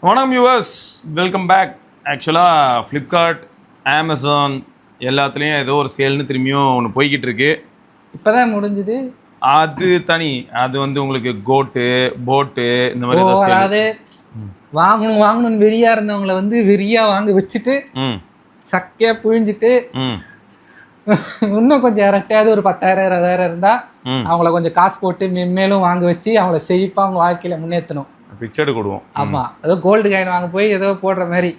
வணக்கம் viewers, welcome back. ஆக்சுவலாக Flipkart, Amazon எல்லாத்துலேயும் ஏதோ ஒரு சேல்னு திரும்பியும் ஒன்று போய்கிட்டு இருக்கு. இப்போதான் முடிஞ்சுது. அது தனி, அது வந்து உங்களுக்கு போட்டு இந்த மாதிரி அதாவது வாங்கணும்னு வெறியா இருந்தவங்களை வந்து வெறியா வாங்க வச்சுட்டு சக்கையா புழிஞ்சிட்டு இன்னும் கொஞ்சம் இறட்டாவது ஒரு 10,000 20,000 இருந்தா அவங்கள கொஞ்சம் காசு போட்டு மேலும் வாங்க வச்சு அவங்கள செழிப்பா அவங்க வாழ்க்கையில முன்னேற்றணும். பிக்சர்டு கொடுவோம். ஆமா, ஏதோ கோல்டு காயின் வாங்க போய் ஏதோ போடுற மாதிரி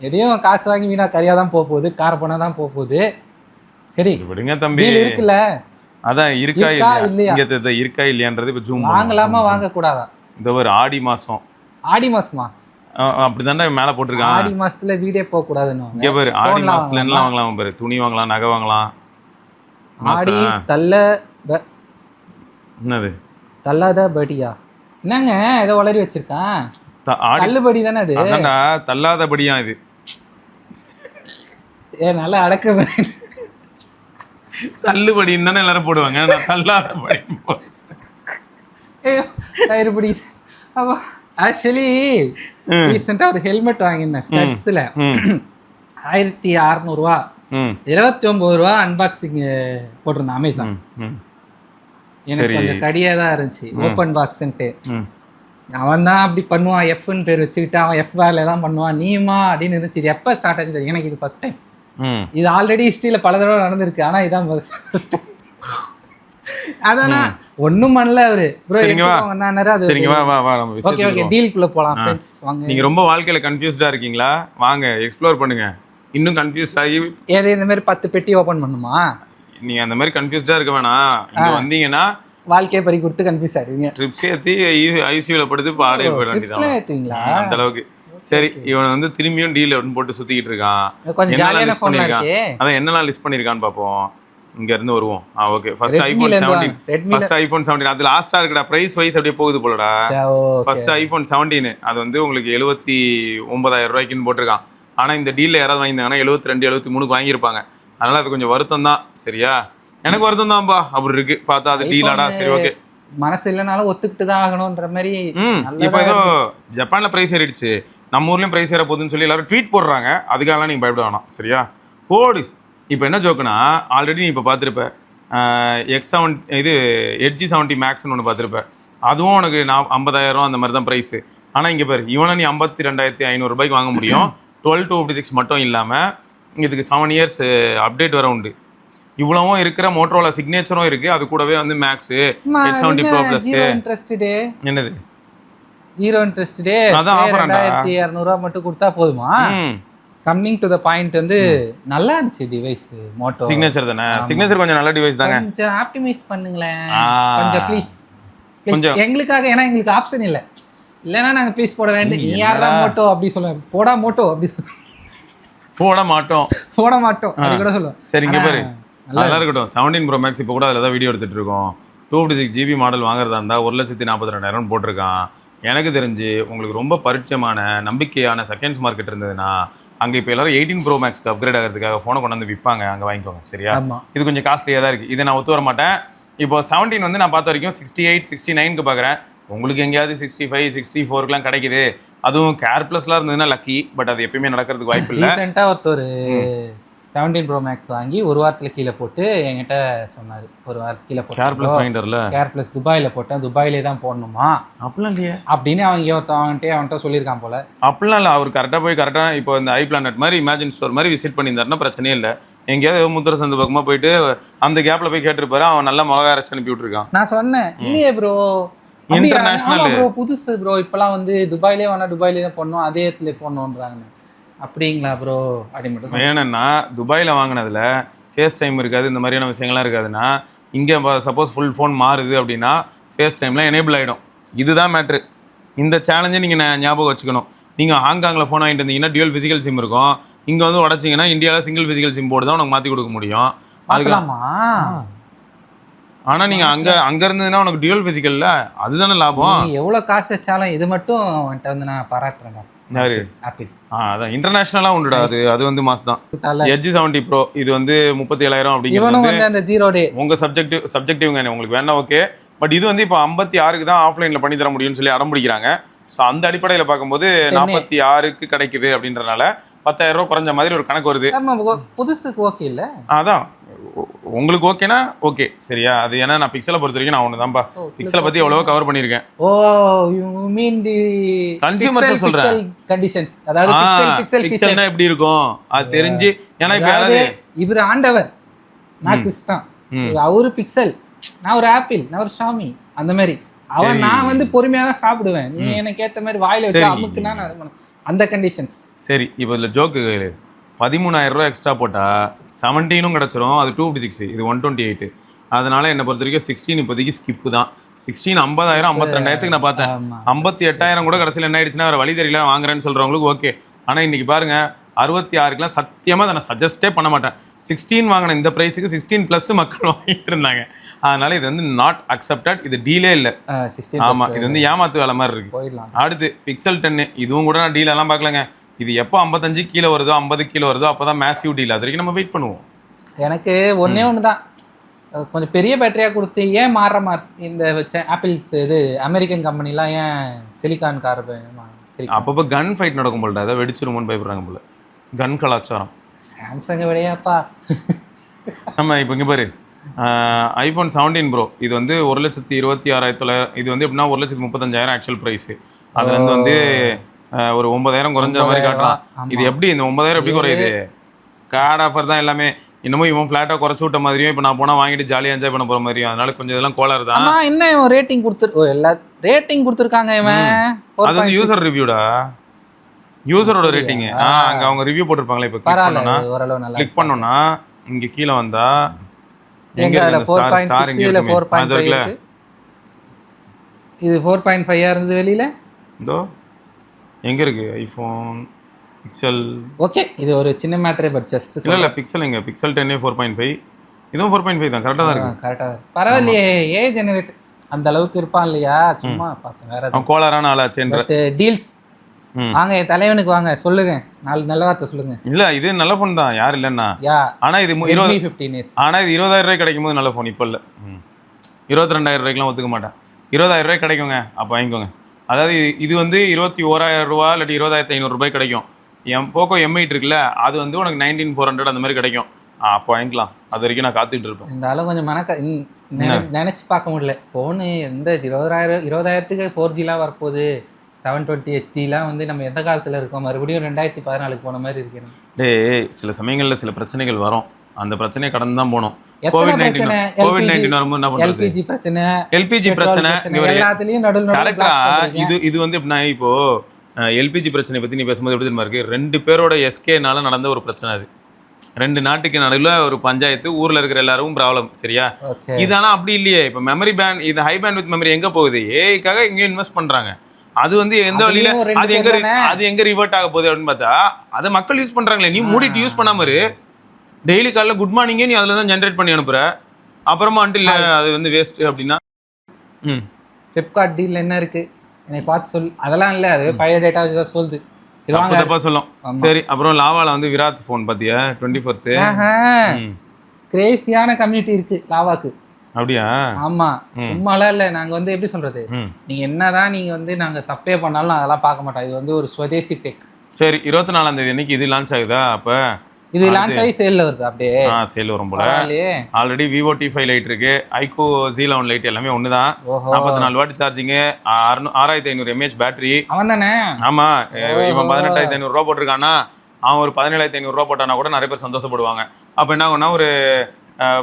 எதையும் காசு வாங்கி வீணா கறியா தான் போக போகுது, கார பணம் தான் போக போகுது. சரி விடுங்க தம்பி, இருக்குல்ல அதான் இருக்கா இல்லையா இருக்கா இல்லையான்றது இப்ப ஜூம் வாங்கலாமா வாங்க கூடாதா? இந்த ஒரு ஆடி மாசமா அப்படிதான்டா மேல போட்டிருக்கான். ஆடி மாசத்துல வீடே போக கூடாதுன்னு இங்க பாரு, ஆடி மாசத்துல என்ன வாங்கலாம் பாரு, துணி வாங்கலாம், நகை வாங்கலாம். ஆடி என்னது தள்ளாத படியா என்னங்க ஏதோ வளரி வச்சிருக்கான். தள்ளுபடி தானே அது? அதான்டா தள்ளாதபடியா இது. நல்லா அடக்க தள்ளுபடின்னு தானே எல்லாரும் போடுவாங்க. நான் தள்ளாதபடி தயிர்படி. அப்போ ஆக்சுவலி ரீசெண்டாக ஒரு ஹெல்மெட் வாங்கியிருந்தேன் ஸ்டட்ஸில். 1600 ரூபா, 29 ரூபா அன்பாக்சிங் போட்டிருந்தேன் அமேசான். எனக்கு கொஞ்சம் கடியாக தான் இருந்துச்சு ஓப்பன் பாக்ஸ்ன்ட்டு. அவன் தான் அப்படி பண்ணுவான், எஃப்னு பேர் வச்சுக்கிட்டு அவன் எஃப் வேலை தான் பண்ணுவான். நீமா அப்படின்னு இருந்துச்சு. இது எப்போ ஸ்டார்ட் ஆச்சு எனக்கு? இது ஃபர்ஸ்ட் டைம். இது ஆல்ரெடி ஹிஸ்ட்ரியில் பல தடவை நடந்திருக்கு, ஆனால் இதான் ஃபர்ஸ்ட். அதானா ஒன்றும் பண்ணல அவரு. டீலுக்குள்ள போலாம் ஃப்ரெண்ட்ஸ், வாங்க. நீங்க ரொம்ப வாழ்க்கையில கன்ஃபியூஸ்டா இருக்கீங்களா? வாங்க எக்ஸ்ப்ளோர் பண்ணுங்க. இன்னும் கன்ஃபியூஸ் ஆகி இந்த மாதிரி 10 பெட்டி ஓபன் பண்ணுமா? நீங்க அந்த மாதிரி கன்ஃபியூஸ்டா இருக்க வேணாம். இங்க வந்தீங்கன்னா வாழ்க்கையை பறி கொடுத்து கன்ஃபியூஸ் ஆயிடுவீங்க. ட்ரிப்ஸ் ஏத்தி ஐசியூல படுத்து பாடே போயிட வேண்டியதான் அந்த அளவுக்கு. சரி, இவன் வந்து திரும்பியும் டீல் போட்டு சுத்திக்கிட்டு இருக்கான். என்னெல்லாம் லிஸ்ட் பண்ணிருக்கான், அதான் என்னெல்லாம் லிஸ்ட் பண்ணிருக்கான்னு பாப்போம். இங்க இருந்து வருவோம். Okay, first iPhone 17. அது லாஸ்டா இருக்குடா, பிரைஸ் வைஸ் அப்படியே போகுது போலடா. ஃபர்ஸ்ட் ஐபோன் 17 அது வந்து உங்களுக்கு 79,000 ரூபாய்க்குன்னு போட்டிருக்கான். ஆனா இந்த டீல்ல யாராவது வாங்கியிருந்தாங்கன்னா 72 73 வாங்கியிருப்பாங்க. அதனால அது கொஞ்சம் வருத்தம் தான். சரியா, எனக்கு வருத்தம் தான்பா. அப்படி இருக்கு பார்த்தா அது டீலாடா. சரி ஓகே, மனசு இல்லைனாலும் ஒத்துக்கிட்டு தான் ஆகணும்ன்ற மாதிரி. இப்போ ஏதோ ஜப்பான்ல பிரைஸ் ஏறிடுச்சு, நம்ம ஊர்லயும் பிரைஸ் ஏற போகுதுன்னு சொல்லி எல்லாரும் ட்வீட் போடுறாங்க. அதுக்காக நீங்க பயப்பட வேணாம். சரியா, போடு. இப்போ என்ன ஜோக்குனா, ஆல்ரெடி நீ இப்போ பார்த்துருப்ப X7 இது எட்ஜி 70 மேக்ஸ்னு ஒன்று பார்த்துருப்ப. அதுவும் உனக்கு 50,000 அந்த மாதிரி தான் ப்ரைஸு. ஆனால் இங்கே பாரு, இவனை நீ 52,500 ரூபாய்க்கு வாங்க முடியும். 12 to 56 மட்டும் இல்லாமல் இதுக்கு 7 years அப்டேட் வர உண்டு. இவ்வளவும் இருக்கிற மோட்டரோலா சிக்னேச்சரும் இருக்கு. அது கூடவே வந்து மேக்ஸு X70 Pro Plus. என்னது 0 interest டே? அதான் ஆஃபர். 2200 ரூபா மட்டும் கொடுத்தா போதுமா? கம்மிங் டு த பாயிண்ட் வந்து நல்லா இருந்துச்சு டிவைஸ். மோட்டோ சிக்னேச்சர் தானே? சிக்னேச்சர் கொஞ்சம் நல்ல டிவைஸ் தாங்க. கொஞ்சம் ஆப்டிமைஸ் பண்ணுங்களேன் கொஞ்சம் ப்ளீஸ். கொஞ்சம் எங்களுக்காக, ஏன்னா எங்களுக்கு ஆப்ஷன் இல்லை. இல்லைன்னா நாங்கள் ப்ளீஸ் போட வேண்டிய. நீ யாரா மோட்டோ அப்படி சொல்லுவேன், போடா மோட்டோ அப்படி போட மாட்டோம் அப்படி கூட சொல்லுவோம். சரி, இங்கே பாரு, நல்லா இருக்கட்டும். 17 Pro Max இப்போ கூட அதில் தான் வீடியோ எடுத்துகிட்டு இருக்கோம். 256 GB மாடல் வாங்குறதா இருந்தால் 1,42,000 போட்டிருக்கான். எனக்கு தெரிஞ்சு உங்களுக்கு ரொம்ப பரிச்சயமான நம்பிக்கையான செகண்ட்ஸ் மார்க்கெட் இருந்ததுன்னா அங்கே இப்போ எல்லாரும் 18 Pro Maxக்கு அப்கிரேட் ஆகிறதுக்காக ஃபோனை கொண்டு வந்து விற்பாங்க. அங்கே வாங்கிக்கோங்க. சரியா, இது கொஞ்சம் காஸ்ட்லியாக தான் இருக்குது. இதை நான் ஒத்து வர மாட்டேன். இப்போ 17 வந்து நான் பார்த்த வரைக்கும் 68 69க்கு பார்க்குறேன். உங்களுக்கு எங்கேயாவது 65 64க்குலாம் கிடைக்குது. அதுவும் கேர் ப்ளஸ்லாம் இருந்ததுன்னா லக்கி. பட் அது எப்பயுமே நடக்கிறதுக்கு வாய்ப்பு இல்லை. ரீசெண்டாக ஒருத்தர் 17 Pro Max வாங்கி ஒரு வாரத்தில் கீழே போட்டு என்கிட்ட சொன்னார். ஒரு வாரத்துக்கு கீழே போட்டு கேர் ப்ளஸ் வாங்கிட்டார்ல. கேர் ப்ளஸ் துபாயில் போட்டேன், துபாயிலே தான் போடணுமா அப்படிலாம் இல்லையே அப்படின்னு அவன்கிட்ட சொல்லியிருக்கான் போல. அப்படிலாம் இல்லை. அவர் கரெக்டாக போய் கரெக்டாக இப்போ இந்த ஐ பிளானட் மாதிரி இமேஜின் ஸ்டோர் மாதிரி விசிட் பண்ணியிருந்தாருன்னா பிரச்சனையே இல்லை. எங்கேயாவது முத்திர சந்து பக்கமாக போயிட்டு அந்த கேப்பில் போய் கேட்டிருப்பாரு. அவன் நல்லா மிளகா அரைச்சு அனுப்பி விட்டுருக்கான். நான் சொன்னேன், இல்லையே ப்ரோ இன்டர்நேஷனல் ப்ரோ புதுசு ப்ரோ, இப்போலாம் வந்து துபாயிலே வேணா துபாயிலே தான் போடணும், அதே இடத்துல போடணுன்றாங்க. அப்படிங்களா ப்ரோ அப்படி மட்டும் வேணும்னா துபாயில் வாங்கினதுல ஃபேஸ் டைம் இருக்காது, இந்த மாதிரியான விஷயங்கள்லாம் இருக்காதுன்னா இங்கே சப்போஸ் ஃபுல் ஃபோன் மாறுது அப்படின்னா ஃபேஸ் டைம்லாம் எனேபிள் ஆகிடும். இதுதான் மேட்ரு. இந்த சேலஞ்சை நீங்கள் ஞாபகம் வச்சுக்கணும். நீங்கள் ஹாங்காங்கில் ஃபோன் வாங்கிட்டு இருந்தீங்கன்னா டியூவல் ஃபிசிக்கல் சிம் இருக்கும். இங்கே வந்து உடச்சிங்கன்னா இந்தியாவில் சிங்கிள் ஃபிசிக்கல் சிம் போர்டு தான் உனக்கு மாற்றி கொடுக்க முடியும். அதுக்கலாமா? ஆனால் நீங்கள் அங்கே இருந்ததுன்னா உனக்கு டியூவல் ஃபிசிக்கலில் அதுதானே லாபம். எவ்வளோ காசு வச்சாலும் இது மட்டும் வந்துட்டு வந்து நான் பாராட்டுறேன். யாரு? ஆப்பிள். அதான் இன்டர்நேஷனலாக உண்டுடா. அது வந்து மாஸ் தான். எட்ஜி 70 Pro இது வந்து 37,000 அப்படிங்கிறது உங்கள் சப்ஜெக்டிவ்ங்க. உங்களுக்கு வேணா ஓகே. பட் இது வந்து இப்போ 56க்கு தான் ஆஃப்லைனில் பண்ணி தர முடியும்னு சொல்லி அடம் பிடிக்கிறாங்க. ஸோ அந்த அடிப்படையில் பார்க்கும்போது 46க்கு கிடைக்குது அப்படின்றனால 10,000 ரூபா குறைஞ்ச மாதிரி ஒரு கணக்கு வருது. புதுசுக்கு ஓகே இல்ல, அதான் உங்களுக்கு ஓகேனா ஓகே சரியா. அது ஏன்னா நான் பிக்சலை பொறுத்த வரைக்கும் நான் ஒண்ணுதான்ப்பா, பிக்சலை பத்தி எவ்வளவோ கவர் பண்ணியிருக்கேன். ஓ யூ மீன் தி கன்சியூமர்ஸ் சொல்றேன் கண்டிஷன்ஸ், அதாவது பிக்சல்னா எப்படி இருக்கும் அது தெரிஞ்சு. ஏன்னா இப்ப யாராவது இவர் ஆண்டவர், நான் கிறிஸ்தான், அவரு பிக்சல், நான் ஒரு ஆப்பிள், நான் ஒரு ஷாமி, அந்த மாதிரி அவன் நான் வந்து பொறுமையா தான் சாப்பிடுவேன், நீ எனக்கு ஏத்த மாதிரி வாயில வச்சு அமுக்குனா நான் அந்த கண்டிஷன்ஸ். சரி இப்போ இதுல ஜோக்கு 13,000 ரூபா எக்ஸ்ட்ரா போட்டா 17 கிடைச்சிரும், அது 256, இது 128. அதனால என்னை பொறுத்த வரைக்கும் 16 இப்போதைக்கு ஸ்கிப்பு தான். 16 50,000 52,000க்கு நான் பார்த்தேன். 58,000 கூட கடைசியில் என்ன ஆயிடுச்சுன்னா வேற வழி தெரியல வாங்குறேன்னு சொல்றவங்களுக்கு ஓகே. ஆனா இன்னைக்கு பாருங்க 66க்குலாம் சத்தியமா அதை நான் சஜஸ்டே பண்ண மாட்டேன். 16 வாங்கின இந்த பிரைஸுக்கு 16+ மக்கள் வாங்கிட்டு இருந்தாங்க. அதனால இது வந்து நாட் அக்செப்டட், இது டீலே இல்லை. ஆமா இது வந்து ஏமாத்து வேலை மாதிரி இருக்கு. அடுத்து பிக்சல் 10, இதுவும் கூட நான் டீல் எல்லாம் பார்க்கலங்க. இது எப்போ 55 கீழே வருதோ 50 கீழே வருதோ அப்போதான் மேசிவ் டீல். அது வரைக்கும் நம்ம வெயிட் பண்ணுவோம். எனக்கு ஒன்னே ஒன்று தான், கொஞ்சம் பெரிய பேட்டரியா கொடுத்து ஏன் மாற இந்த ஆப்பிள்ஸ் இது அமெரிக்கன் கம்பெனிலாம் ஏன் சிலிகான் கார்பன் அப்பப்போ கன் ஃபைட் நடக்கும் போல, அதை வெடிச்சிருமோன்னு பயப்படுறாங்க போல. கன் கலாச்சாரம். சாம்சங் விடையாப்பா. நம்ம இப்போ இங்கே பாரு iPhone 17 Pro இது வந்து 1,26,900. இது வந்து எப்படின்னா 1,35,000 ஆக்சுவல் ப்ரைஸு. அதுலேருந்து வந்து ஒரு 9,000 குறைஞ்ச மாதிரி காட்டலாம். இது எப்படி இந்த 9,000 எப்படி குறையுது? கார்டு ஆஃபர் தான் எல்லாமே. இன்னமும் இவன் ஃப்ளாட்டாக குறைச்சி விட்ட மாதிரியும் இப்போ நான் போனால் வாங்கிட்டு ஜாலியாக என்ஜாய் பண்ண போகிற மாதிரியும். அதனால கொஞ்சம் இதெல்லாம் கோளாறு தான். என்ன இவன் ரேட்டிங் எல்லா ரேட்டிங் கொடுத்துருக்காங்க இவன். அது வந்து யூசர் ரிவ்யூடா, யூசரோட ரேட்டிங். அங்க அவங்க ரிவ்யூ போட்டுருப்பாங்களே. இப்போ கிளிக் பண்ணோம்னா இங்க கீழே வந்தா எங்க 4.6 இல்ல 4.5 இது 4.5 இருந்தது வெளியில. இதோ எங்க இருக்கு ஐபோன் பிக்சல். ஓகே இது ஒரு சின்ன மேட்டரே, பட் ஜஸ்ட் இல்ல பிக்சல் எங்க பிக்சல் 10 4.5, இதுவும் 4.5 தான். கரெக்டா தான் இருக்கு. கரெக்டா தான். பரவாயில்லையே, ஏ ஜெனரேட் அந்த அளவுக்கு இருப்பான் இல்லையா? சும்மா பார்த்தேன் வேற. அவன் கோளாறான ஆளாச்சேன்ற டீல்ஸ். வாங்க தலைவனுக்கு வாங்க, சொல்லுங்க நல்ல வார்த்தை சொல்லுங்க. இல்ல இது நல்ல போன் தான், யார் இல்லன்னா. ஆனா இது 15 ஆனா இது 20,000 ரூபாய் கிடைக்கும் போது நல்ல போன். இப்ப இல்ல 22,000 ரூபாய்க்குலாம் ஒத்துக்க மாட்டேன். 20,000 ரூபாய் கிடைக்குங்க, அப்ப வாங்கிக்கோங்க. அதாவது இது வந்து 21,000 ரூபா இல்லாட்டி 20,500 ரூபாய் கிடைக்கும். என் போக்கோ M8 இருக்குல்ல, அது வந்து உனக்கு 19,400 அந்த மாதிரி கிடைக்கும். அப்போ வாங்கிக்கலாம். அது வரைக்கும் நான் காத்துட்டு இருப்பேன். இந்த அளவு கொஞ்சம் நினைச்சு பார்க்க முடியல. போனு எந்த 20,000க்கு 4Gலாம் வரப்போகுது. 720 HDலாம் வந்து நம்ம எந்த காலத்துல இருக்கோம், மறுபடியும் 2014க்கு போன மாதிரி இருக்கு. சில சமயங்கள்ல சில பிரச்சனைகள் வரும், அந்த பிரச்சனையை கடந்து தான் போனோம். கோவிட்-19 வரும்போது என்ன பண்றது? எல்பிஜி பிரச்சனை எல்லாத்துலயும் நடுவுல கரெக்டா. இது வந்து எப்படின்னா, இப்போ எல்பிஜி பிரச்சனை பத்தி நீ பேசும்போது எப்படி தெரியுமா இருக்கு? 2 பேரோட எஸ்கேனால நடந்த ஒரு பிரச்சனை. அது 2 நாட்டுக்கு நடுவில் ஒரு பஞ்சாயத்து, ஊர்ல இருக்கிற எல்லாரும் ப்ராப்ளம். சரியா? இது ஆனா அப்படி இல்லையே. இப்போ மெமரி பேண்ட், இது ஹை பேண்ட் வித் மெமரி எங்க போகுது? ஏஐக்காக எங்கேயும் இன்வெஸ்ட் பண்றாங்க. அது வந்து எந்த வழியில அது எங்க ரிவர்ட் ஆக போகுது அப்படின்னு பார்த்தா, அதை மக்கள் யூஸ் பண்றாங்களே. நீ மூடிட்டு யூஸ் பண்ணாம இரு. டெய்லி காலைல குட் மார்னிங்கே நீ அதில் தான் ஜென்ரேட் பண்ணி அனுப்புற. அப்புறமா வந்துட்டு இல்லை அது வந்து வேஸ்ட் அப்படின்னா. ஃப்ளிப்கார்ட் டீல் என்ன இருக்கு எனக்கு பார்த்து சொல்லு. அதெல்லாம் இல்லை, அது பழைய டேட்டா வச்சு தான் சொல்லுது. சொல்லும். சரி, அப்புறம் லாவால வந்து விராட் ஃபோன் பாத்தியா 24th. கிரேசியான கம்யூனிட்டி இருக்கு லாவாக்கு. அப்படியா? ஆமா, சும்மாலாம் இல்ல. நாங்க வந்து எப்படி சொல்றது, நீங்க என்னதான் நீங்க வந்து நாங்க தப்பே பண்ணாலும் அதெல்லாம் பார்க்க மாட்டோம். இது வந்து ஒரு ஸ்வதேசி டெக். சரி, 24ஆம் தேதி அன்னைக்கு இது லான்ச் ஆகுதா? அப்ப இது லான்ச் ஆகி சேல்ல வருது. அப்படியே சேல் வரும் போல. ஆல்ரெடி விவோ T5 லைட் இருக்கு, ஐகோ Z11 லைட், எல்லாமே ஒண்ணுதான். 44 வாட் சார்ஜிங், 6500 mAh பேட்டரி. அவன் தானே? ஆமா, இவன் 18,500 ரூபா போட்டிருக்கானா, அவன் ஒரு 17,500 ரூபா போட்டானா கூட நிறைய பேர் சந்தோஷப்படுவாங்க. அப்ப என்ன ஆகும்னா, ஒரு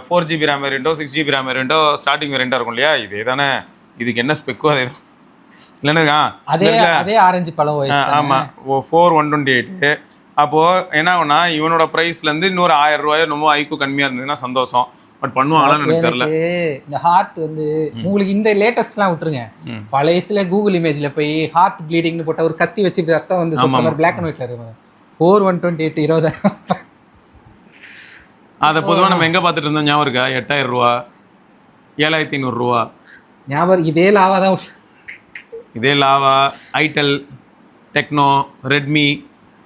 4GB RAM வேரியண்டோ 6GB RAM வேரியண்டோ ஸ்டார்டிங் வேரியண்டா இருக்கும் இல்லையா? இதே தானே. இதுக்கு என்ன ஸ்பெக்கோ அதே இல்லைன்னா அதே ஆரஞ்சு பழம். ஆமா, 4128. அப்போ என்ன ஆகும்னா, இவனோட பிரைஸ்ல இருந்து இன்னொரு 1000 ரூபாயோ நம்ம ஐக்கு கம்மியா இருந்ததுன்னா சந்தோஷம். பட் பண்ணுவாங்களான்னு எனக்கு தெரியல. இந்த ஹார்ட் வந்து உங்களுக்கு இந்த லேட்டஸ்ட்லாம் விட்டுருங்க. பழையசுல கூகுள் இமேஜ்ல போய் ஹார்ட் ப்ளீடிங்னு போட்ட ஒரு கத்தி வச்சுட்டு ரத்தம் வந்து பிளாக் அண்ட் ஒயிட்ல இருக்கு. 4128 20,000. அதை பொதுவாக நம்ம எங்க பார்த்துட்டு இருந்தோம் ஞாபகம் இருக்கா? 8,000 ரூபா, 7,500 ரூபா ஞாபகம். இதே லாவா தான். இதே Lava, Itel, Tecno, Redmi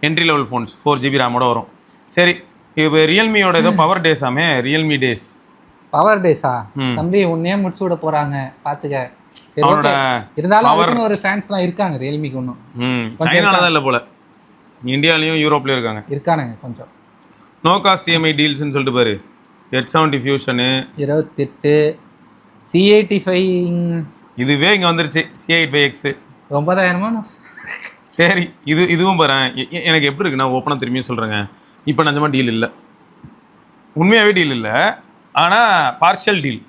entry level phones 4GB ரேமோட வரும். சரி, இப்போ ரியல்மியோட ஏதோ பவர் டேஸாமே, ரியல்மி டேஸ். பவர் டேஸா? தம்பி உன்னே முடிச்சு விட போறாங்க பாத்துக்க. சரி அவனோட ஓகே இருந்தாலும் அவருக்குன்னு ஒரு ஃபேன்ஸ்லாம் இருக்காங்க ரியல்மிக்கு இன்னும் சைனால தான் இல்லை போல, இந்தியாலையும் யூரோப்லயும் இருக்காங்க. இருக்கானுங்க கொஞ்சம். நோ காஸ்ட் இஎம்ஐ டீல்ஸ்னு சொல்லிட்டு பாரு, 870 ஃபியூஷனு 28 C85 இதுவே இங்கே வந்துருச்சு. C85X 9000 சரி, இதுவும் பாரு. எனக்கு எப்படி இருக்குன்னா ஓப்பனாக திரும்பியும் சொல்கிறேங்க, இப்போ நிஜமாக டீல் இல்லை, உண்மையாகவே டீல் இல்லை. ஆனால் பார்ஷியல் டீல்,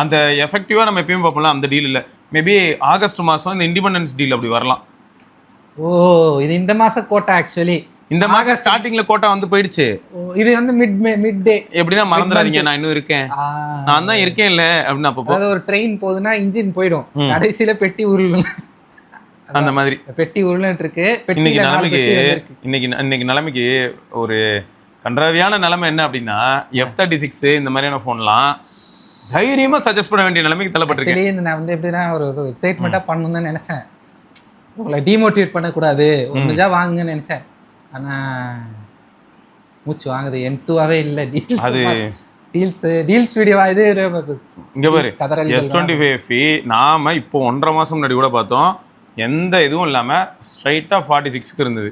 அந்த எஃபெக்டிவாக நம்ம எப்பயும் பார்ப்போம்ல அந்த டீல் இல்லை. மேபி ஆகஸ்ட் மாதம் இந்த இண்டிபெண்டன்ஸ் டீல் அப்படி வரலாம். ஓ இது இந்த மாதம் கோட்டா ஆக்சுவலி. இந்த மாதம் ஸ்டார்டிங்கில் கோட்டா வந்து போயிடுச்சு. இது வந்து மிட் டே. எப்படின்னா மறந்துடாதீங்க, நான் இன்னும் இருக்கேன், நான் தான் இருக்கேன் இல்லை அப்படின்னு. அப்போ அதாவது ஒரு ட்ரெயின் போகுதுன்னா இன்ஜின் போயிடும், கடைசியில பெட்டி உருளும், அந்த மாதிரி பெட்டி உருளுன்னு இருக்கு. இன்னைக்கு நிலைமைக்கு ஒரு கன்றாவியான நிலைமை என்ன அப்படின்னா, F36 இந்த மாதிரியான ஃபோன்லாம் தைரியமா சஜஸ்ட் பண்ண வேண்டிய நிலைமைக்கு தள்ளப்பட்டிருக்கேன். நான் வந்து எப்படின்னா ஒரு எக்ஸைட்மெண்ட்டாக பண்ணணும்னு நினைச்சேன், உங்களை டிமோட்டிவேட் பண்ணக்கூடாது, முடிஞ்சா வாங்குங்கன்னு நினைச்சேன். ஆனால் மூச்சு வாங்குது, M2-ஆவே இல்லை அது டீல்ஸ் வீடியோவா இது. இங்க பாரு S25 நாம இப்போ 1.5 மாசம் முன்னாடி கூட பார்த்தோம், எந்த இதுவும் இல்லாம ஸ்ட்ரைட்டா 46க்கு இருந்தது.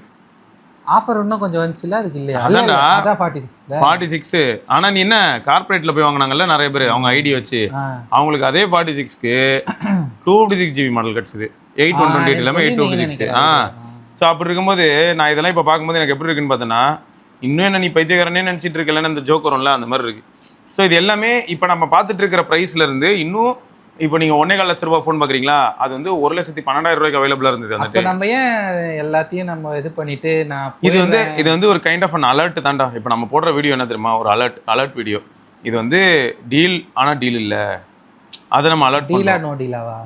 ஆஃபர் இன்னும் கொஞ்சம் வந்துச்சுல, அதுக்கு இல்லையா? அதான்டா 46 46. ஆனா நீ என்ன கார்பரேட்ல போய் வாங்கினாங்கல்ல நிறைய பேர், அவங்க ஐடி வச்சு அவங்களுக்கு அதே 46க்கு 256GB மாடல் கிடைச்சது. 8128 இல்லாம 826. ஸோ அப்படி இருக்கும்போது நான் இதெல்லாம் இப்போ பார்க்கும்போது எனக்கு எப்படி இருக்குன்னு பார்த்தேன்னா, இன்னும் என்ன நீ பைத்தியக்காரனே நினச்சிட்டு இருக்கலன்னு அந்த ஜோக் வரும்ல, அந்த மாதிரி இருக்கு. ஸோ இது எல்லாமே இப்போ நம்ம பார்த்துட்டு இருக்கிற ப்ரைஸ்ல இருந்து இன்னும் இப்போ நீங்கள் 1.25 லட்ச ரூபா ஃபோன் பார்க்குறீங்களா, அது வந்து 1,12,000 ரூபாய்க்கு அவைலபிளாக இருந்தது. அந்த நம்ம ஏன் எல்லாத்தையும் நம்ம இது பண்ணிட்டு இது வந்து ஒரு கைண்ட் ஆஃப் அன் அலர்ட் தான்டா. இப்போ நம்ம போடுற வீடியோ என்ன தெரியுமா, ஒரு அலர்ட் வீடியோ. இது வந்து டீல், ஆனால் டீல் இல்லை, அதை நம்ம அலர்ட் டீலா நோ டீலாவா.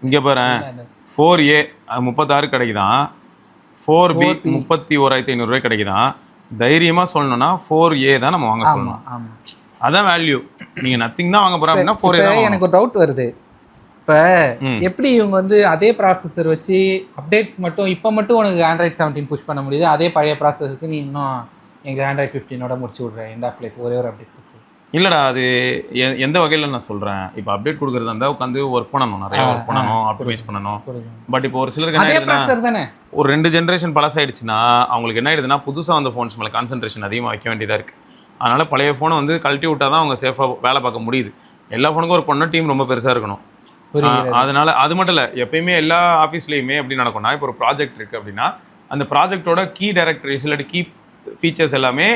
இங்கே பாரு 4A 36 கிடைக்குதான், 4B 31,500 ரூபாய் கிடைக்குதான். தைரியமா சொல்லணும்னா 4A தான் நம்ம வாங்க சொல்லணும், அதான் வேல்யூ. நீங்க நத்திங் தான் வாங்க போறோம் அப்படின்னா 4A தான். எனக்கு ஒரு டவுட் வருது, இப்போ எப்படி இவங்க வந்து அதே ப்ராசஸர் வச்சு அப்டேட்ஸ் மட்டும் இப்போ மட்டும் உனக்கு Android 17 புஷ் பண்ண முடியுது, அதே பழைய ப்ராசஸருக்கு நீ இன்னும் எங்கள் Android 15ஓட முடிச்சு விட்றேன் எண்ட் ஆஃப் லைஃப் ஒரே ஒரு அப்டேட்? இல்லடா, அது எந்த வகையில் நான் சொல்கிறேன், இப்போ அப்டேட் கொடுக்குறதா இருந்தால் உட்காந்து ஒர்க் பண்ணணும், நிறைய ஒர்க் பண்ணணும், ஆப்டிமைஸ் பண்ணணும். பட் இப்போ ஒரு சிலருக்கு என்ன ஆயிடுதுன்னா, ஒரு 2 ஜென்ரேஷன் பழசாயிடுச்சுன்னா அவங்களுக்கு என்ன ஆயிடுதுன்னா புதுசாக வந்த ஃபோன்ஸ் மேலே கான்சன்ட்ரேஷன் அதிகமாக வைக்க வேண்டியதாக இருக்குது. அதனால் பழைய ஃபோனை வந்து கழட்டி விட்டால் தான் அவங்க சேஃபாக வேலை பார்க்க முடியுது. எல்லா ஃபோனுக்கும் ஒர்க் பண்ணால் டீம் ரொம்ப பெருசாக இருக்கணும். அதனால அது மட்டும் இல்லை, எப்பயுமே எல்லா ஆஃபீஸ்லேயுமே எப்படி நடக்கும்னா, இப்போ ஒரு ப்ராஜெக்ட் இருக்குது அப்படின்னா அந்த ப்ராஜெக்டோட கீ டைரக்டரிஸ் இல்லாட்டி கீ ஃபீச்சர்ஸ் எல்லாமே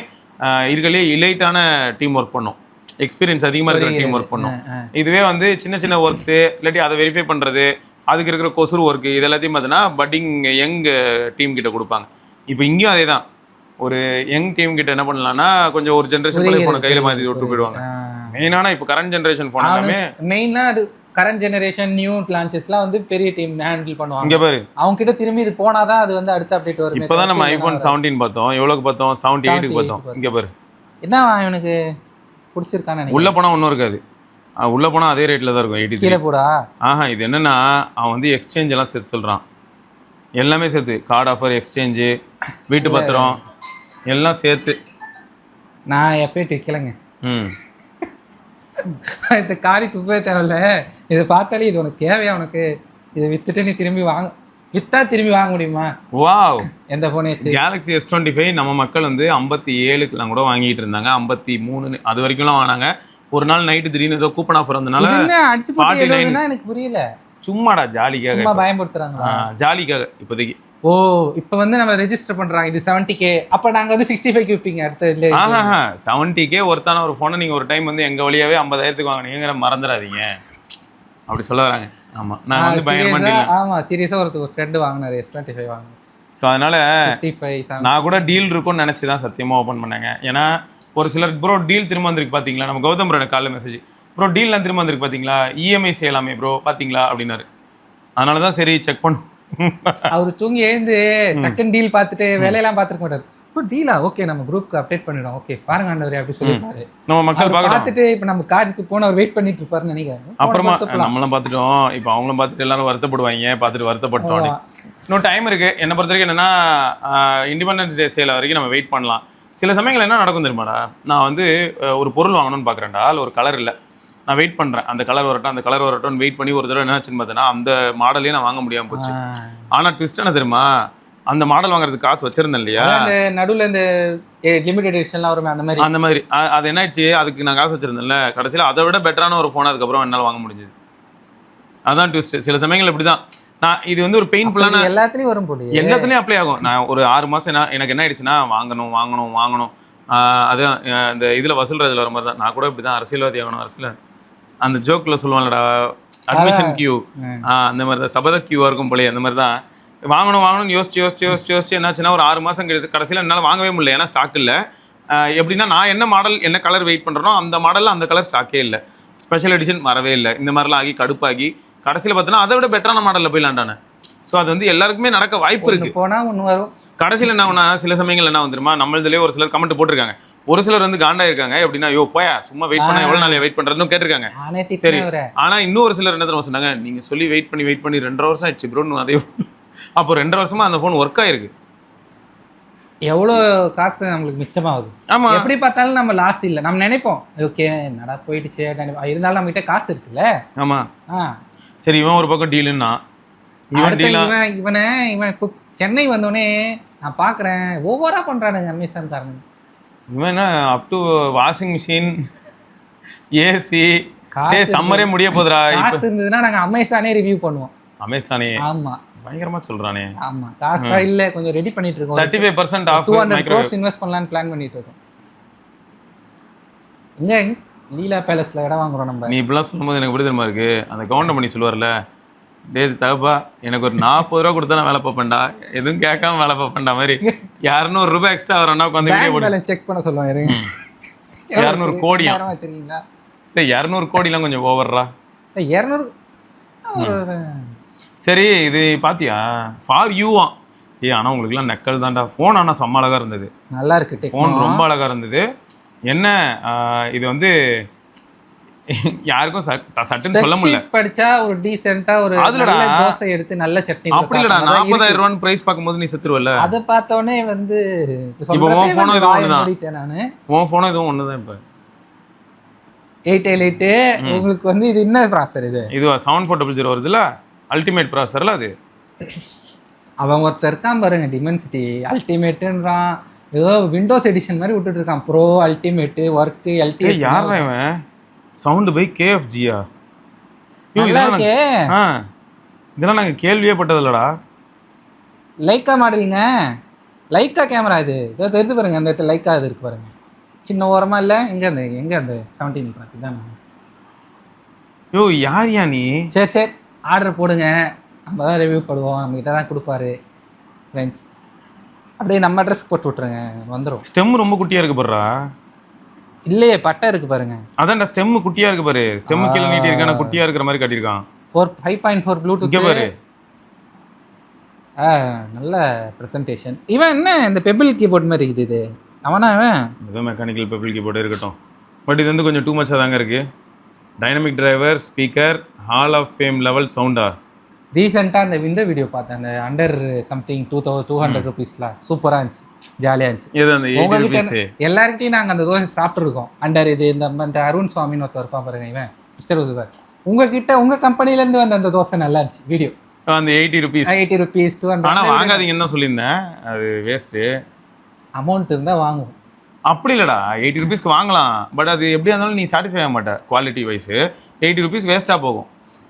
இருக்கலே இலைட்டான டீம் ஒர்க் பண்ணும், எக்ஸ்பீரியன்ஸ் அதிகமாக இருக்கிற டீம் ஒர்க் பண்ணும். இதுவே வந்து சின்ன சின்ன ஒர்க்ஸு இல்லாட்டி அதை வெரிஃபை பண்ணுறது, அதுக்கு இருக்கிற கொசுறு ஒர்க்கு, இது எல்லாத்தையும் பார்த்தீங்கன்னா பட்டிங் யங் டீம் கிட்ட கொடுப்பாங்க. இப்போ இங்கேயும் அதே தான், ஒரு யங் டீம் கிட்ட என்ன பண்ணலாம்னா கொஞ்சம் ஒரு ஜென்ரேஷன் பழைய ஃபோனை கையில் மாற்றி விட்டு போயிடுவாங்க. மெயினான இப்போ கரண்ட் ஜென்ரேஷன் ஃபோன் எல்லாமே மெயினாக கரண்ட் ஜெனரேஷன் நியூ லான்ச்சஸ்லாம் வந்து பெரிய டீம் ஹேண்டில் பண்ணுவாங்க. இங்கே பாரு அவங்க கிட்ட திரும்பி இது போனாதான் அது வந்து அடுத்த அப்டேட் வரும். இப்போதான் நம்ம iPhone 17 பார்த்தோம், எவ்வளோக்கு பார்த்தோம், 78க்கு பார்த்தோம். இங்கே பாரு என்ன இவனுக்கு பிடிச்சிருக்கானு உள்ள போனா ஒன்றும் இருக்காது, உள்ள போனா அதே ரேட்ல தான் இருக்கும் 83 கீழே போடா. இது என்னன்னா அவன் வந்து எக்ஸ்சேஞ்ச் எல்லாம் சேர்த்து சொல்றான், எல்லாமே சேர்த்து கார்டு ஆஃபர், எக்ஸ்சேஞ்சு, வீட்டு பத்திரம் எல்லாம் சேர்த்து. நான் எஃபேட் வைக்கலைங்க, இந்த காரி துப்பவே தேவையில்ல, இதை பார்த்தாலே இது உனக்கு தேவையா, உனக்கு இதை வித்துட்டு நீ திரும்பி வித்தா திரும்பி வாங்க முடியுமா? வாவ், எந்த போனே கேலக்ஸி S25 நம்ம மக்கள் வந்து 57க்குலாம் கூட வாங்கிட்டு இருந்தாங்க, 53 அது வரைக்கும்லாம் வாங்கினாங்க. ஒரு நாள் நைட்டு திடீர்னு ஏதோ கூப்பன் ஆஃபர் வந்தனால அடிச்சு போட்டு எழுதுனா எனக்கு புரியல, சும்மாடா ஜாலிக்காக, சும்மா பயன்படுத்துறாங்க ஜாலிக்காக. இப்போதைக்கு ஓ இப்போ வந்து நம்ம ரெஜிஸ்டர் பண்றாங்க, இது 70K, அப்ப நாங்க வந்து 65க்கு விப்பீங்க அடுத்த 70K ஒருத்தான ஒரு ஃபோனை நீங்க ஒரு டைம் வந்து எங்க வழியாவே 50,000க்கு வாங்கினீங்கிற மறந்துடாதீங்க, அப்படி சொல்ல வராங்க. ஆமா, நான் வந்து பயங்கரமா டீல், ஆமா சீரியஸா ஒரு ஃப்ரெண்ட் வாங்குனாரு S25 வாங்குனாரு. ஸோ அதனால நான் கூட டீல் இருக்கும்னு நினைச்சு தான் சத்தியமா ஓப்பன் பண்ணேங்க. ஏன்னா ஒரு சிலர் ப்ரோ டீல் திரும்ப வந்திருக்கு பாத்தீங்களா, நம்ம கௌதம் ப்ரோ காலைல மெசேஜ், ப்ரோ டீல்லாம் திரும்ப வந்திருக்கு பாத்தீங்களா, இஎம்ஐ செய்யலாமே ப்ரோ பாத்தீங்களா அப்படின்னாரு. அதனால தான் சரி செக் பண்ணு. அவரு தூங்கி எழுந்து டக்குன்னு டீல் பார்த்துட்டு வேலையெல்லாம் பார்த்துருக்க மாட்டாரு. இப்போ டீலா ஓகே நம்ம குரூப்க்கு அப்டேட் பண்ணிடும், ஓகே பாருங்க ஆண்டவரே அப்படி சொல்லிருப்பாரு. நம்ம மக்கள் பார்த்துட்டு இப்போ நம்ம காரியத்துக்கு போன அவர் வெயிட் பண்ணிட்டு இருப்பாருன்னு நினைக்கிறேன். அப்புறமா நம்மளும் பார்த்துட்டோம், இப்போ அவங்களும் பார்த்துட்டு எல்லாரும் வருத்தப்படுவாங்க, பார்த்துட்டு வருத்தப்பட்டோம். இன்னும் டைம் இருக்கு. என்னை பொறுத்த வரைக்கும் என்னன்னா இண்டிபெண்டன்ஸ் டே சேல் வரைக்கும் நம்ம வெயிட் பண்ணலாம். சில சமயங்கள் என்ன நடக்கும் தெரியுமாடா, நான் வந்து ஒரு பொருள் வாங்கணும்னு பார்க்குறேன்டா, அதில் ஒரு கலர் இல்லை, நான் வெயிட் பண்றேன் அந்த கலர் வரட்டும் வெயிட் பண்ணி ஒரு தடவை என்னாச்சுன்னு பார்த்தேன்னா அந்த மாடலே நான் வாங்க முடியாம போச்சு. ஆனா ட்விஸ்ட் என்ன தெரியுமா, அந்த மாடல் வாங்குறதுக்கு காசு வச்சிருந்தேன் இல்லையா, அந்த நடுவுல இந்த லிமிடெட் எடிஷன்லாம் வருமே அந்த மாதிரி அது என்ன ஆயிடுச்சு, அதுக்கு நான் காசு வச்சிருந்தேன்ல, கடைசியில் அதை விட பெட்டரான ஒரு ஃபோன் அதுக்கப்புறம் என்னால் வாங்க முடிஞ்சது. அதான் ட்விஸ்ட். சில சமயங்கள் இப்படிதான். நான் இது வந்து ஒரு பெயின்ஃபுல்லான எல்லாத்துலயும் வரும் போது எல்லாத்துலயும் அப்ளை ஆகும். நான் ஒரு 6 மாசம் எனக்கு என்ன ஆயிடுச்சுன்னா வாங்கணும் அதான் இந்த இதுல வசூல்றதுல வர மாதிரி தான். நான் கூட இப்படிதான் அரசியல்வாதி ஆகணும், அரசியல் அந்த ஜோக்ல சொல்லுவாங்கடா அட்மிஷன் கியூ, அந்த மாதிரி தான் சபத கியூவா இருக்கும் போலே. அந்த மாதிரி தான் வாங்கணும்னு யோசிச்சு என்னாச்சுன்னா ஒரு 6 மாசம் கடைசியில் என்னால் வாங்கவே முடியல. ஏன்னா ஸ்டாக் இல்லை. எப்படின்னா நான் என்ன மாடல் என்ன கலர் வெயிட் பண்ணுறனோ அந்த மாடலில் அந்த கலர் ஸ்டாக்கே இல்லை, ஸ்பெஷல் எடிஷன் வரவே இல்லை. இந்த மாதிரிலாம் ஆகி கடுப்பாகி கடைசியில் பார்த்தோன்னா அதை விட பெட்டரான மாடலில் போயிடலான்டானே. ஸோ அது வந்து எல்லாருக்குமே நடக்க வாய்ப்பு இருக்கு. போனால் ஒன்று வரும். கடைசியில் என்ன ஆகுனா சில சமயங்கள் என்ன வந்துருமா, நம்மளதுலேயே ஒரு சிலர் கமெண்ட் போட்டிருக்காங்க. ஒரு சிலர் வந்து காண்டாயிருக்காங்க. எப்படின்னா போயா சும்மா வெயிட் பண்ண எவ்வளோ நாள் வெயிட் பண்ணுறதுன்னு கேட்டிருக்காங்க. சரி, ஆனால் இன்னொரு சிலர் என்ன தெரியுமா சொன்னாங்க, நீங்கள் சொல்லி வெயிட் பண்ணி 2.5 வருஷம் ஆயிடுச்சு ப்ரோன்னு. அதே அப்போ 2.5 வருஷமா அந்த ஃபோன் ஒர்க் ஆயிருக்கு. எவ்வளோ காசு நம்மளுக்கு மிச்சமாகுது. ஆமா, எப்படி பார்த்தாலும் நம்ம லாஸ் இல்லை. நம்ம நினைப்போம் ஓகே நடா போயிடுச்சு, இருந்தாலும் நம்ம கிட்ட காசு இருக்குல்ல. ஆமா, சரி இவன் ஒரு பக்கம் டீலுன்னா இவன் இப்போ சென்னை வந்தோடனே நான் பார்க்குறேன் ஓவரா பண்றானுங்க அமேசான் காரனுங்க. இவன் என்ன up to washing machine AC சம்மரே முடிய போதுடா. காசு இருந்ததுன்னா நாங்கள் அமேசானே ரிவ்யூ பண்ணுவோம். அமேசானே ஆமா பயங்கரமா சொல்றானே. ஆமா, காசா இல்ல கொஞ்சம் ரெடி பண்ணிட்டு இருக்கோம். 35% ஆஃப் 200 crores இன்வெஸ்ட் பண்ணலாம்னு பிளான் பண்ணிட்டு இருக்கோம். இங்க லீலா பேலஸ்ல இடம் வாங்குறோம் நம்ம. நீ இப்படிலாம் சொல்லும்போது எனக்கு எப்படி தெரியுமா இருக்கு, அந்த கவுண்ட் பண்ணி சொல்லுவார்ல, டேய் தகப்பா எனக்கு ஒரு 40 ரூபா கொடுத்தா நான் வேலை பார்ப்பேன்டா, எதுவும் கேட்காம வேலை பார்ப்பேன்டா மாதிரி 200 ரூபாய் எக்ஸ்ட்ரா வரனா உட்காந்து வீடியோ போட்டு செக் பண்ண சொல்லுவாங்க. 200 கோடியா வச்சிருக்கீங்களா? டேய் 200 கோடிலாம் கொஞ்சம் ஓவர்ரா. 200 சரி இது பாத்தியா ஃபார் யூவா. ஆனால் உங்களுக்குலாம் நெக்கல் தான்டா. ஃபோன் ஆனால் செம்ம அழகாக இருந்தது, நல்லா இருக்கு. ஃபோன் ரொம்ப அழகாக இருந்தது. என்ன இது வந்து யாருக்கும் சட்டுன்னு சொல்ல முடியல. படிச்சா ஒரு டீசென்ட்டா ஒரு நல்ல தோசை எடுத்து நல்ல சட்னி. அப்படி இல்லடா, 40,000 ரூபான்னு பிரைஸ் பார்க்கும்போது நீ செத்துருவல. அதை பார்த்தோன்னே வந்து இப்போ உன் ஃபோனும் இதுவும் ஒண்ணுதான். நானு உன் ஃபோனும் இதுவும் ஒண்ணுதான். இப்போ 888 உங்களுக்கு வந்து இது என்ன ப்ராசர் இதுவா 7400 வருதுல்ல, அல்டிமேட் ப்ராசர்ல அது. அவன் ஒருத்தர் இருக்கான் பாருங்க, டிமென்சிட்டி அல்டிமேட்டுன்றான், ஏதோ விண்டோஸ் எடிஷன் மாதிரி விட்டுட்டு இருக்கான். ப்ரோ அல்டிமேட் ஒர்க் எல்டி. யாரா இவன்? சவுண்ட் பை கேஎஃப்ஜியா? இதெல்லாம் நாங்கள் கேள்வியே பட்டதில்லடா. லைக்கா மாடலுங்க, லைக்கா கேமரா இது. ஏதோ தெரிஞ்சு பாருங்க, அந்த இடத்துல லைக்கா இது இருக்கு பாருங்க, சின்ன ஓரமா இல்லை. எங்கே அந்த 17 தான். யார் நீ? சரி ஆர்டர் போடுங்க, நம்ம தான் ரிவ்யூ பண்ணுவோம், நம்மகிட்ட தான் கொடுப்பாரு ஃப்ரெண்ட்ஸ். அப்படியே நம்ம அட்ரஸ் போட்டு விட்ருங்க, வந்துடும். ஸ்டெம் ரொம்ப குட்டியாக இருக்கு பாருடா. இல்லையே பட்டை இருக்கு பாருங்க. அதான்டா ஸ்டெம் குட்டியாக இருக்கு பாரு. ஸ்டெம் கீழே நீட்டி இருக்கான குட்டியாக இருக்கிற மாதிரி காட்டியிருக்கான். 5.4 ப்ளூடூத் பாரு. நல்ல ப்ரெசன்டேஷன். இவன் என்ன இந்த பெபிள் கீபோர்ட் மாதிரி இருக்குது இது? அவனா அவன் ஏதோ மெக்கானிக்கல் பெபிள் கீபோர்டு இருக்கட்டும், பட் இது வந்து கொஞ்சம் டூ மச்சாக தாங்க இருக்குது. Dynamic driver, speaker, hall of fame level சவுண்டா. ரீசெண்டாக அந்த இந்த வீடியோ பார்த்தேன், அந்த அண்டர் சம்திங் 200 rupeesல சூப்பராக இருந்துச்சு, ஜாலியாக இருந்துச்சு. எது அந்த 80 rupees? எல்லாருக்கிட்டையும் நாங்கள் அந்த தோசை சாப்பிட்ருக்கோம். அண்டர் இது இந்த அருண் சுவாமின்னு ஒருத்தர் இருப்பான் பாருங்க, இவன் மிஸ்டர் உசுதர். உங்ககிட்ட உங்கள் கம்பெனிலேருந்து வந்த அந்த தோசை நல்லா இருந்துச்சு. வீடியோ அந்த 80 rupees 200. ஆனால் வாங்காதீங்கன்னு தான் சொல்லியிருந்தேன், அது வேஸ்ட்டு. அமௌண்ட் இருந்தால் வாங்குவோம். அப்படி இல்லைடா, 80 rupeesக்கு வாங்கலாம், பட் அது எப்படியா இருந்தாலும் நீ சாட்டிஸ்ஃபை ஆக மாட்டேன். குவாலிட்டி வைஸ் 80 rupees வேஸ்ட்டாக போகும்.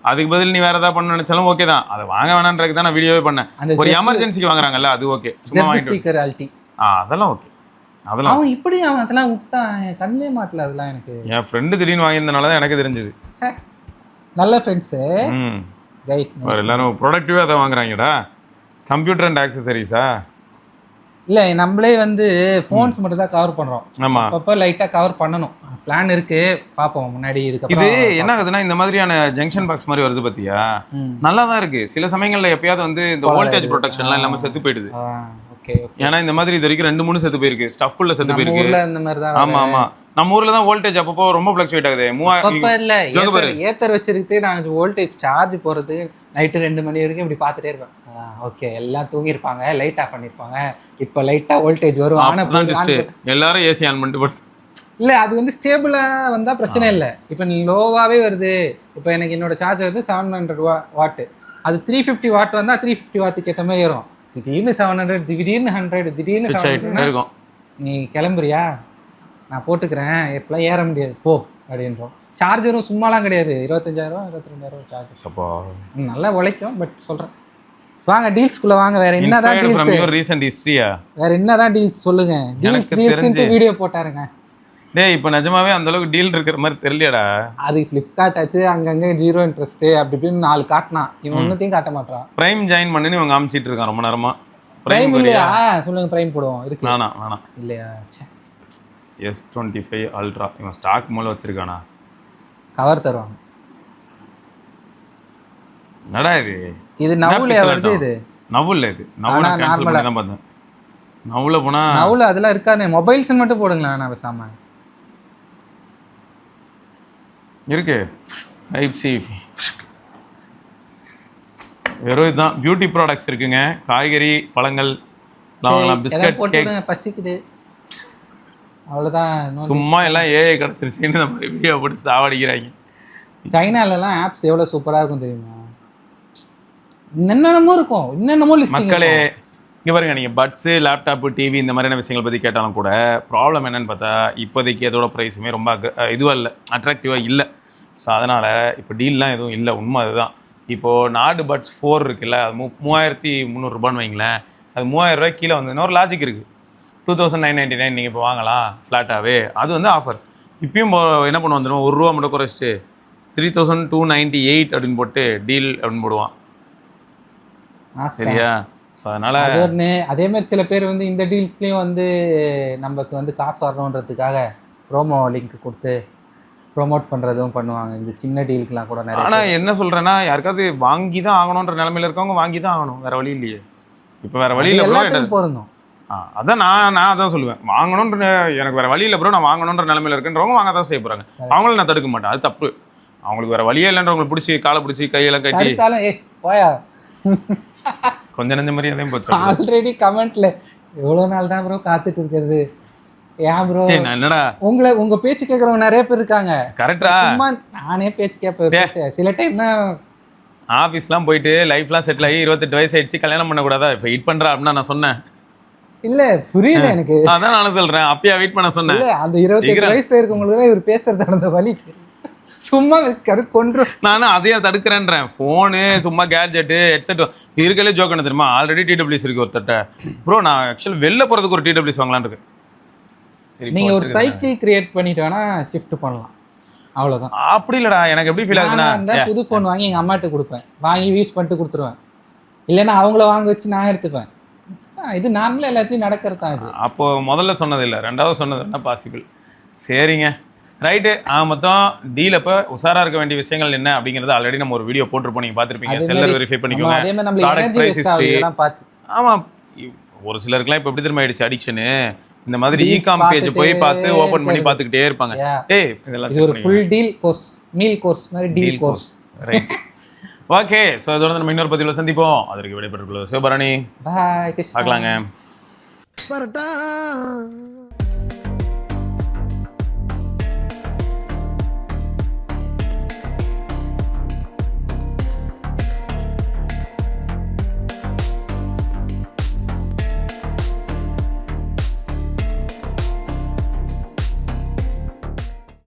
அதுக்கு பதில் நீ வேற ஏதாவது பண்ண நினைச்சாலும் ஓகே தான், அதை வாங்க வேணான்றதுக்கு தான் நான் வீடியோவே பண்ணேன். ஒரு எமர்ஜென்சிக்கு வாங்குறாங்கல்ல, அது ஓகே. ஸ்பீக்கர் ஆல்டி அதெல்லாம் ஓகே. அதெல்லாம் அவன் இப்படி அவன் அதெல்லாம் விட்டான், கண்ணே மாட்டல. அதெல்லாம் எனக்கு என் ஃப்ரெண்டு திடீர்னு வாங்கியிருந்தனால தான் எனக்கு தெரிஞ்சது. நல்ல ஃப்ரெண்ட்ஸு எல்லாரும் ப்ரொடக்டிவாக அதை வாங்குறாங்கடா. Computer and ஆக்சசரிஸா? இல்லை, நம்மளே வந்து ஃபோன்ஸ் மட்டும் தான் கவர் பண்ணுறோம். ஆமாம், அப்போ லைட்டாக கவர் பண்ணணும். பிளான் இருக்கு, பார்ப்போம் முன்னாடி. இதுக்கு இது என்ன ஆகுதுன்னா, இந்த மாதிரியான ஜங்ஷன் பாக்ஸ் மாதிரி வருது பார்த்தியா, நல்லா தான் இருக்கு. சில சமயங்களில் எப்பயாவது வந்து இந்த வோல்டேஜ் ப்ரொடெக்ஷன்லாம் இல்லாமல் செத்து போயிடுது. ஏன்னா இந்த மாதிரி இது வரைக்கும் 2-3 செத்து போயிருக்கு, ஸ்டஃப்குள்ள செத்து போயிருக்கு. இந்த மாதிரி தான். ஆமா ஆமா, நம்ம ஊர்ல தான் வோல்டேஜ் அப்பப்போ ரொம்ப ஃப்ளக்சுவேட் ஆகுது. 3000 ஏத்தர் வச்சிருக்கு. நான் வோல்டேஜ் சார்ஜ் போறது நைட்டு 2 மணி வரைக்கும் இப்படி பார்த்துட்டே இருப்பேன். ஓகே, எல்லாம் தூங்கியிருப்பாங்க, லைட் ஆஃப் பண்ணியிருப்பாங்க. இப்போ லைட்டாக வோல்டேஜ் வரும். ஆனால் எல்லாரும் ஏசி ஆன் பண்ணிட்டு இல்லை அது வந்து ஸ்டேபிளாக வந்தால் பிரச்சனை இல்லை. இப்போ நீ லோவாகவே வருது. இப்போ எனக்கு என்னோட சார்ஜர் வந்து 700 வாட்டு, அது 350 வாட் வந்தால் 350 வாட்டுக்கு ஏற்ற மாதிரி ஏறும். திடீர்னு 700, திடீர்னு 100, திடீர்னு 700 இருக்கும். நீ கிளம்புறியா, நான் போட்டுக்கிறேன், எப்பெல்லாம் ஏற முடியாது போ அப்படின்றோம். சார்ஜரும் சும்மாலாம் கிடையாது, 25,000 22,000 சார்ஜ். நல்லா உழைக்கும். பட் சொல்கிறேன், வாங்க டீல்ஸ்குள்ள வாங்க. வேற என்னதான் டீல்ஸ், ரீசன்ட் ஹிஸ்டரியா வேற என்னதான் டீல்ஸ் சொல்லுங்க. டீல்ஸ் வீடியோ போட்டாருங்க. டேய் இப்போ நிஜமாவே அந்த அளவுக்கு டீல் இருக்கிற மாதிரி தெரியலடா. அது ஃப்ளிப்கார்ட் ஆச்சு, அங்கங்க 0 இன்ட்ரெஸ்ட் அப்படி இப்படின்னு 4 காட்டினான். இவன் ஒன்னுத்தையும் காட்ட மாட்டான். பிரைம் ஜாயின் பண்ணி இவங்க காமிச்சிட்டு இருக்கான் ரொம்ப நேரமா. பிரைம் இல்லையா சொல்லுங்க, பிரைம் போடுவோம். இருக்கு வேணாம் இல்லையா? S25 அல்ட்ரா இவன் ஸ்டாக் மூலம் வச்சிருக்கானா? கவர் தருவாங்க. என்னடா இது நவுல வருது. இது நவுல, இது நவுல கேன்சல் பண்ணி தான் பார்த்தேன். நவுல போனா நவுல அதெல்லாம் இருக்கானே. மொபைல்ஸ் மட்டும் போடுங்களா, நான் பேசாம இருக்கு. Type-C வெறும் இதுதான். பியூட்டி ப்ராடக்ட்ஸ் இருக்குங்க, காய்கறி பழங்கள் வாங்கலாம், பிஸ்கட்ஸ், கேக்ஸ். பசிக்குது அவ்வளோதான். சும்மா எல்லாம் ஏஐ கிடச்சிருச்சுன்னு இந்த மாதிரி வீடியோ போட்டு சாவடிக்கிறாங்க. சைனாலலாம் ஆப்ஸ் எவ்வளோ சூப்பராக இருக்கும் தெரியுமா? என்னென்னமோ இருக்கும், என்னென்னமோ லிஸ்ட். மக்களே இங்கே பாருங்க, நீங்கள் பட்ஸு, லேப்டாப்பு, டிவி இந்த மாதிரியான விஷயங்கள் பற்றி கேட்டாலும் கூட ப்ராப்ளம் என்னன்னு பார்த்தா இப்போதைக்கு அதோட ப்ரைஸுமே ரொம்ப இதுவாக இல்லை, அட்ராக்டிவாக இல்லை. ஸோ அதனால் இப்போ டீல்லாம் எதுவும் இல்லை. உண்மை அதுதான். இப்போது நாடு பட்ஸ் 4 இருக்குல்ல, அது 3,300 வைங்களேன். அது 3,000 ரூபாய்க்கு கீழே வந்து இன்னொரு லாஜிக் இருக்குது. 2,999 நீங்கள் இப்போ வாங்கலாம் ஃப்ளாட்டாகவே. அது வந்து ஆஃபர். இப்பயும் என்ன பண்ணுவோம் தெரியுமா, ₹1 மட்டும் குறைச்சிட்டு 3,298 அப்படின்னு போட்டு டீல் அப்படின்னு போடுவான். சரியா? ஸோ அதனால் அதே மாதிரி சில பேர் வந்து இந்த டீல்ஸ்லேயும் வந்து நமக்கு வந்து காசு வரணுன்றதுக்காக ப்ரோமோ லிங்க் கொடுத்து ப்ரோமோட் பண்ணுறதும் பண்ணுவாங்க. இந்த சின்ன டீலுக்குலாம் கூட நிறைய. ஆனால் என்ன சொல்கிறேன்னா, யாருக்காவது வாங்கி தான் ஆகணுன்ற நிலமையில இருக்கவங்க வாங்கி தான் ஆகணும், வேறு வழி இல்லையே. இப்போ வேறு வழியில் பொருந்தும். அதான் நான் அதான் சொல்லுவேன், வாங்கணுன்ற எனக்கு வேறு வழி இல்லை ப்ரோ, நான் வாங்கணுன்ற நிலமையில இருக்குன்றவங்க வாங்க தான் செய்ய போகிறாங்க. அவங்களும் நான் தடுக்க மாட்டேன், அது தப்பு. அவங்களுக்கு வேறு வழியே இல்லைன்றவங்களை பிடிச்சி காலை பிடிச்சி கையெல்லாம் கட்டி போயா கொஞ்சம் நெஞ்ச மாதிரி அதையும் போச்சு. ஆல்ரெடி கமெண்ட்ல எவ்வளோ நாள் தான் ப்ரோ காத்துட்டு இருக்கிறது. ஏன் ப்ரோ என்னடா உங்க பேச்சு கேட்கறவங்க நிறைய பேர் இருக்காங்க. கரெக்டா? சும்மா நானே பேச்சு கேட்பேன் சில டைம் தான். ஆஃபீஸ்லாம் போயிட்டு லைஃப்லாம் செட்டில் ஆகி 28 வயசு ஆயிடுச்சு, கல்யாணம் பண்ணக்கூடாதா? இப்போ வெயிட் பண்ணுறா அப்படின்னா நான் சொன்னேன். இல்ல புரியல எனக்கு. அதான் நானும் சொல்றேன், அப்பயா வெயிட் பண்ண சொன்னேன். அந்த 28 வயசுல இருக்கவங்களுக்கு தான் இவர் பேசுறது அந்த வழி. சும்மா கொண்டு நானும் அதையே தடுக்கிறேன்றேன். ஃபோனு சும்மா கேட்ஜெட்டு ஹெட்செட் இருக்கலே ஜோக் என்ன தெரியுமா, ஆல்ரெடி TWS இருக்கு ஒருத்தட்ட. ப்ரோ நான் ஆக்சுவலி வெளில போகிறதுக்கு ஒரு TWS வாங்கலான்னு இருக்கு. சரி, நீங்கள் ஒரு சைக்கிள் கிரியேட் பண்ணிட்டு வேணா ஷிஃப்ட் பண்ணலாம், அவ்வளோதான். அப்படி இல்லைடா, எனக்கு எப்படி ஃபீல் ஆகுதுன்னா, புது ஃபோன் வாங்கி எங்கள் அம்மாட்ட கொடுப்பேன், வாங்கி யூஸ் பண்ணிட்டு கொடுத்துருவேன். இல்லைன்னா அவங்கள வாங்க வச்சு நான் எடுத்துப்பேன். இது நார்மலாக எல்லாத்தையும் நடக்கிறது தான் இது. அப்போது முதல்ல சொன்னது இல்லை, ரெண்டாவது சொன்னது என்ன பாசிபிள். சரிங்க, ரைட்டு. மொத்தம் டீல் அப்போ உஷாராக இருக்க வேண்டிய விஷயங்கள் என்ன அப்படிங்கிறது ஆல்ரெடி நம்ம ஒரு வீடியோ போட்டிருப்போம், நீங்கள் பார்த்துருப்பீங்க. செல்லர் வெரிஃபை பண்ணிக்கோங்க. ஆமாம், ஒரு சிலருக்குலாம் இப்போ எப்படி திரும்ப ஆயிடுச்சு அடிக்ஷனு. இந்த மாதிரி இகாம் பேஜ் போய் பார்த்து ஓப்பன் பண்ணி பார்த்துக்கிட்டே இருப்பாங்க. ஏய் இதெல்லாம் ஒரு full deal course, meal course மாதிரி deal course. Right, okay. So இதோட நம்ம இன்னொரு பதிவில் சந்திப்போம். அதற்கு விடைபெற்றுக் கொள்வோம். சிவபரணி, பாய், பார்க்கலாங்க.